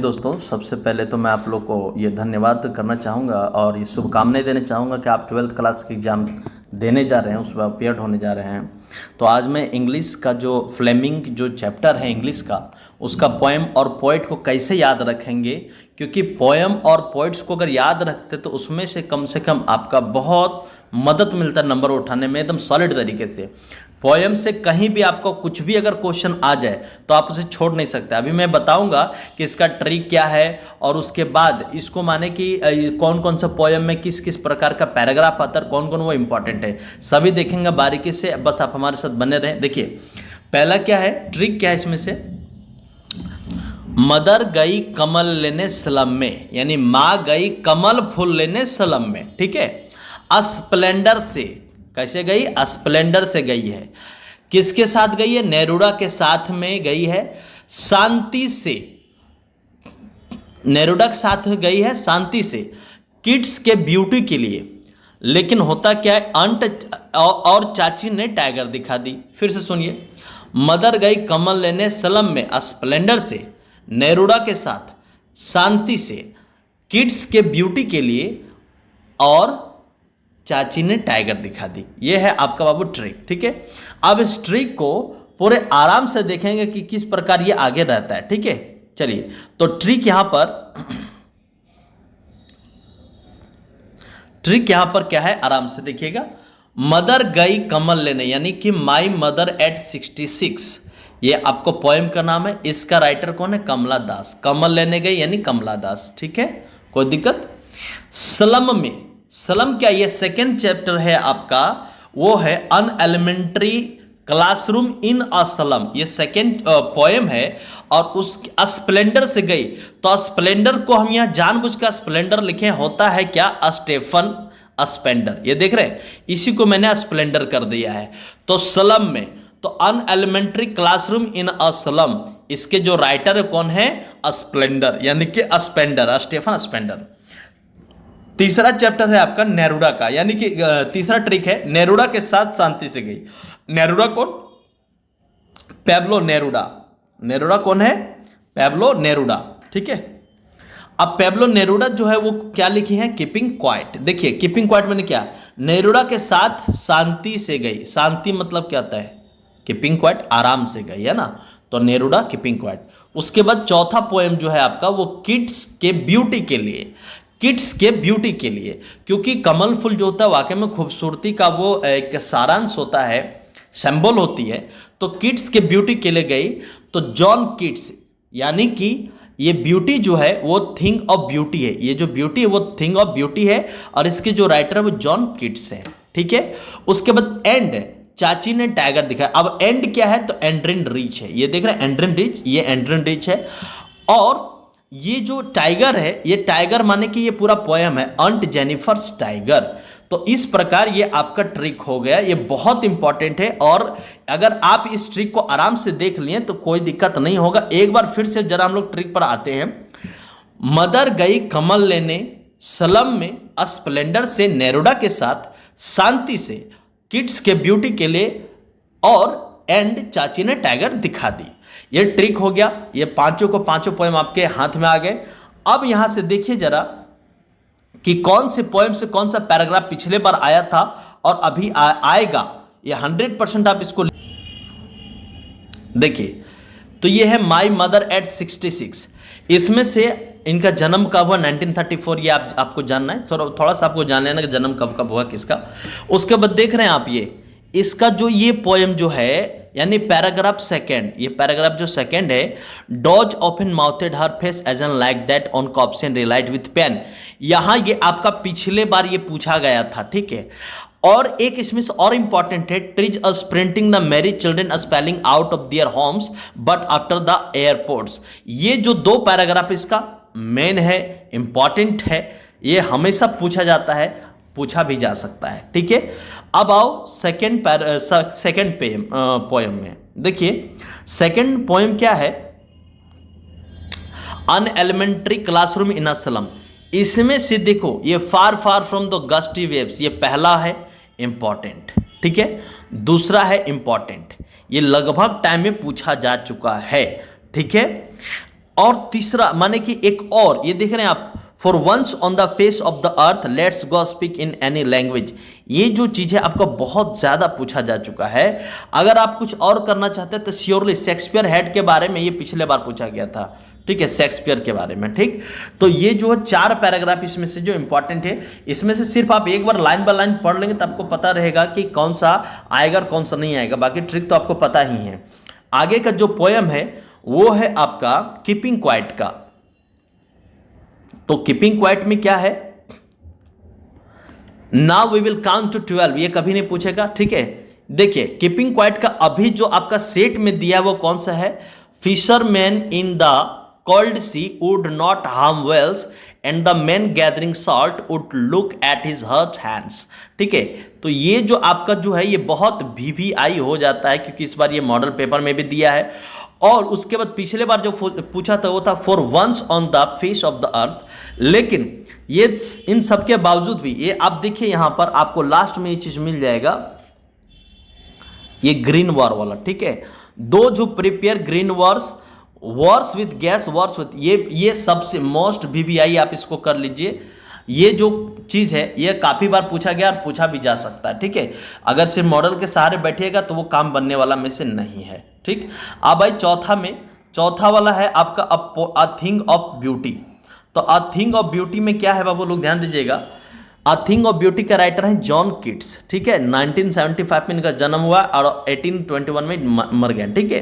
Morning दोस्तों। सबसे पहले तो मैं आप लोग को ये धन्यवाद करना चाहूँगा और ये शुभकामनाएं देना चाहूँगा कि आप 12th क्लास के एग्ज़ाम देने जा रहे हैं, उसमें अपियर होने जा रहे हैं। तो आज मैं इंग्लिश का जो फ्लेमिंग जो चैप्टर है इंग्लिश का, उसका पोएम और पोइट को कैसे याद रखेंगे, क्योंकि पोएम और पोइट्स को अगर याद रखते तो उसमें से कम आपका बहुत मदद मिलता है नंबर उठाने में एकदम सॉलिड तरीके से। पोएम से कहीं भी आपको कुछ भी अगर क्वेश्चन आ जाए तो आप उसे छोड़ नहीं सकते। अभी मैं बताऊंगा कि इसका ट्रिक क्या है और उसके बाद इसको माने कि कौन कौन सा पोएम में किस किस प्रकार का पैराग्राफ आता है, कौन कौन वो इंपॉर्टेंट है, सभी देखेंगे बारीकी से। बस आप हमारे साथ बने रहें। देखिए पहला क्या है, ट्रिक क्या है इसमें से, मदर गई कमल लेने सलम में, यानी माँ गई कमल फूल लेने सलम में। ठीक है, स्प्लेंडर से कैसे गई, स्प्लेंडर से गई है। किसके साथ गई है, नेरूड़ा के साथ में गई है। शांति से, नेरूड़ा के साथ गई है शांति से, किड्स के ब्यूटी के लिए। लेकिन होता क्या है, अंट और चाची ने टाइगर दिखा दी। फिर से सुनिए, मदर गई कमल लेने सलम में स्प्लेंडर से, नेरूड़ा के साथ शांति से, किड्स के ब्यूटी के लिए, और चाची ने टाइगर दिखा दी। ये है आपका बाबू ट्रिक। ठीक है, अब इस ट्रिक को पूरे आराम से देखेंगे कि किस प्रकार ये आगे रहता है। ठीक है, चलिए तो ट्रिक यहां पर क्या है, आराम से देखिएगा। मदर गई कमल लेने, यानी कि माई मदर एट 66, ये आपको पोएम का नाम है। इसका राइटर कौन है, कमला दास। कमल लेने गई यानी कमला दास। ठीक है, कोई दिक्कत। स्लम में, स्लम क्या, ये सेकेंड चैप्टर है आपका, वो है an elementary classroom in a slum, ये सेकेंड पोएम है। और उस स्प्लेंडर से गई, तो स्प्लेंडर को हम यहां जानबूझकर स्प्लेंडर लिखे, होता है क्या, स्टेफन स्पेंडर। ये देख रहे हैं, इसी को मैंने स्प्लेंडर कर दिया है। तो स्लम में, तो an elementary classroom in a slum, इसके जो राइटर है कौन है, स्प्लेंडर, यानी कि स्पेंडर, स्टेफन स्पेंडर। तीसरा चैप्टर है आपका नेरूड़ा का, यानी कि तीसरा ट्रिक है, नेरूड़ा के साथ शांति से गई। नेरूड़ा कौन, पैब्लो नेरूडा। नेरूड़ा कौन है, पैब्लो नेरूडा। ठीक है, अब पैब्लो नेरूडा जो है वो क्या लिखी है, कीपिंग क्वाइट। देखिए कीपिंग क्वाइट मैंने क्या, नेरूड़ा के साथ शांति से गई। शांति मतलब क्या होता है, कीपिंग क्वाइट, आराम से गई, है ना। तो नेरूड़ा कीपिंग क्वाइट। उसके बाद चौथा पोएम जो है आपका, वो किड्स के ब्यूटी के लिए, किड्स के ब्यूटी के लिए, क्योंकि कमल फूल जो होता है वाकई में खूबसूरती का वो एक सारांश होता है, सिंबल होती है। तो किड्स के ब्यूटी के लिए गई। तो जॉन किड्स, यानी कि ये ब्यूटी जो है वो थिंग ऑफ ब्यूटी है, ये जो ब्यूटी है वो थिंग ऑफ ब्यूटी है, और इसके जो राइटर है वो जॉन किड्स है। ठीक है, उसके बाद एंड, चाची ने टाइगर दिखाया। अब एंड क्या है, तो एंड्रिन रीच है। ये देख रहे हैं एंड्रिन रीच, ये एंड्रिन रीच है। और ये जो टाइगर है, ये टाइगर माने कि ये पूरा पोएम है, अंट जेनिफर्स टाइगर। तो इस प्रकार ये आपका ट्रिक हो गया, ये बहुत इंपॉर्टेंट है। और अगर आप इस ट्रिक को आराम से देख लिए तो कोई दिक्कत नहीं होगा। एक बार फिर से जरा हम लोग ट्रिक पर आते हैं। मदर गई कमल लेने सलम में, स्प्लेंडर से, नेरूड़ा के साथ शांति से, किड्स के ब्यूटी के लिए, और एंड चाची ने टाइगर दिखा दी। ये ट्रिक हो गया। ये पांचों को पांचों पोएम आपके हाथ में आ गए। अब यहां से देखिए जरा कि कौन से पोएम से कौन सा पैराग्राफ पिछले बार आया था और अभी आएगा। ये 100% आप इसको देखिए। तो ये है माई मदर एट 66। इसमें से इनका जन्म कब हुआ, 1934, ये आपको जानना है। थोड़ा सा आपको जान लेना कि जन्म कब हुआ किसका। उसके बाद देख रहे हैं आप, ये इसका जो ये पोएम जो है, यानी पैराग्राफ सेकंड, ये पैराग्राफ जो सेकंड है, does open mouthed her face as an like that on cops and relight with pain. यहां ये आपका पिछले बार ये पूछा गया था। ठीक है, और एक इसमें से और इंपॉर्टेंट है, trees a sprinting the Mary children spelling out of their homes but after the airports. ये जो दो पैराग्राफ इसका मेन है, इंपॉर्टेंट है, ये हमेशा पूछा जाता है, पूछा भी जा सकता है। ठीक है, अब आओ सेकंड पोएम में। देखिए सेकंड पोएम क्या है, an elementary classroom in a slum. इसमें से देखो, ये far far from the gusty waves, ये पहला है इंपॉर्टेंट। ठीक है, दूसरा है इंपॉर्टेंट, ये लगभग टाइम में पूछा जा चुका है। ठीक है, और तीसरा माने कि एक और ये देख रहे हैं आप, for once on the face of the earth let's go speak in any language. ये जो चीज है आपका बहुत ज्यादा पूछा जा चुका है। अगर आप कुछ और करना चाहते हैं तो श्योरली शेक्सपियर हेड के बारे में ये पिछले बार पूछा गया था, ठीक है, शेक्सपियर के बारे में। ठीक, तो ये जो है 4 पैराग्राफ इसमें से जो इंपॉर्टेंट है, इसमें से सिर्फ आप एक बार लाइन बाय लाइन पढ़ लेंगे तो आपको पता रहेगा कि कौन सा आएगा और कौन सा नहीं आएगा। बाकी ट्रिक तो आपको पता ही है। आगे का जो पोयम है वो है आपका कीपिंग क्वाइट का। तो कीपिंग क्वाइट में क्या है, now we will count to 12, ये कभी नहीं पूछेगा। ठीक है, देखिए कीपिंग क्वाइट का अभी जो आपका सेट में दिया है वो कौन सा है, fisherman in the cold sea would not harm whales and the man gathering salt would look at his hurt hands. ठीक है, तो ये जो आपका जो है ये बहुत VVI हो जाता है क्योंकि इस बार ये मॉडल पेपर में भी दिया है। और उसके बाद पिछले बार जो पूछा था वो था for once on the face of the earth. लेकिन ये इन सब के बावजूद भी ये आप देखिए यहां पर आपको लास्ट में ये चीज मिल जाएगा, ये ग्रीन वॉर वाला। ठीक है, दो जो prepare green Wars with gas Wars with, ये सबसे मोस्ट VVI आप इसको कर लीजिए। ये जो चीज है ये काफी बार पूछा गया और पूछा भी जा सकता है। ठीक है, अगर सिर्फ मॉडल के सहारे बैठिएगा तो वो काम बनने वाला में से नहीं है। ठीक, अब भाई चौथा वाला है आपका अ थिंग ऑफ ब्यूटी। तो अ थिंग ऑफ ब्यूटी में क्या है बाबू लोग ध्यान दीजिएगा, अ थिंग ऑफ ब्यूटी का राइटर है जॉन किट्स। ठीक है, 1975 में इनका जन्म हुआ और 1821 में मर गए। ठीक है,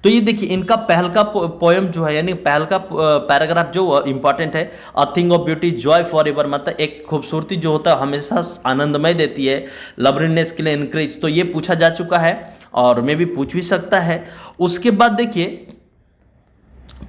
तो ये देखिए इनका पहल का पोएम जो है यानी पहल का पैराग्राफ जो इंपॉर्टेंट है, a thing of beauty Joy for ever, मतलब एक खूबसूरती जो होता है हमेशा आनंदमय देती है, लवलीनेस के लिए इनक्रीज। तो ये पूछा जा चुका है और मैं भी पूछ भी सकता है। उसके बाद देखिए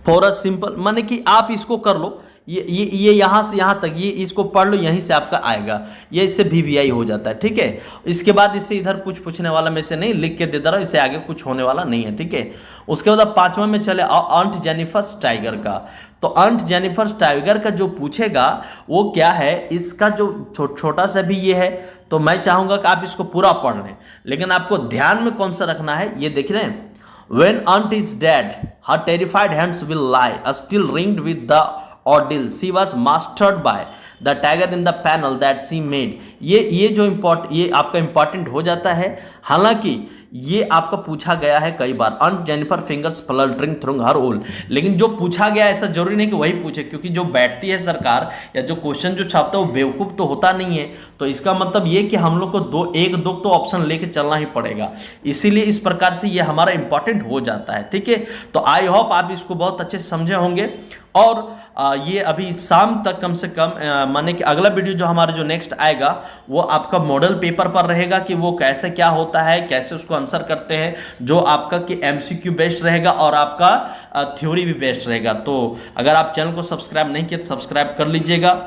फॉर अ सिंपल, माने कि आप इसको कर लो, ये यहां से यहां तक ये इसको पढ़ लो, यहीं से आपका आएगा, ये इससे VVI हो जाता है। ठीक है, इसके बाद इससे इधर कुछ पूछने वाला में से नहीं, लिख के दे दे रहा हूं, इससे आगे कुछ होने वाला नहीं है। ठीक है, उसके बाद 5वां में चले ऑन्ट जेनिफर टाइगर का। तो ऑन्ट जेनिफर टाइगर का जो पूछेगा वो क्या है, इसका जो छोटा सा भी ये है, तो मैं चाहूंगा कि आप इसको पूरा पढ़ लें। लेकिन आपको ध्यान में कौन सा रखना है, ये देख रहे हैं, when aunt is dead her terrified hands will lie still ringed with the ordeal she was mastered by the tiger in the panel that she made। ये जो ये आपका इंपॉर्टेंट हो जाता है। हालांकि ये आपका पूछा गया है कई बार, aunt Jennifer fingers fluttering through her wool, लेकिन जो पूछा गया ऐसा जरूरी नहीं कि वही पूछे, क्योंकि जो बैठती है सरकार या जो क्वेश्चन जो छापता है वो बेवकूफ तो होता नहीं है। तो इसका मतलब ये कि हम लोग को एक दो तो ऑप्शन लेके चलना ही पड़ेगा, इसीलिए इस प्रकार से ये हमारा इंपॉर्टेंट हो जाता है। ठीक है, तो आई होप आप इसको बहुत अच्छे से समझे होंगे। और ये अभी शाम तक कम से कम माने कि अगला वीडियो जो हमारा जो नेक्स्ट आएगा वो आपका मॉडल पेपर पर रहेगा कि वो कैसे क्या होता है, कैसे उसको आंसर करते हैं, जो आपका कि MCQ बेस्ड रहेगा और आपका थ्योरी भी बेस्ड रहेगा। तो अगर आप चैनल को सब्सक्राइब नहीं किया तो सब्सक्राइब कर लीजिएगा।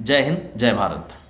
जय हिंद, जय भारत।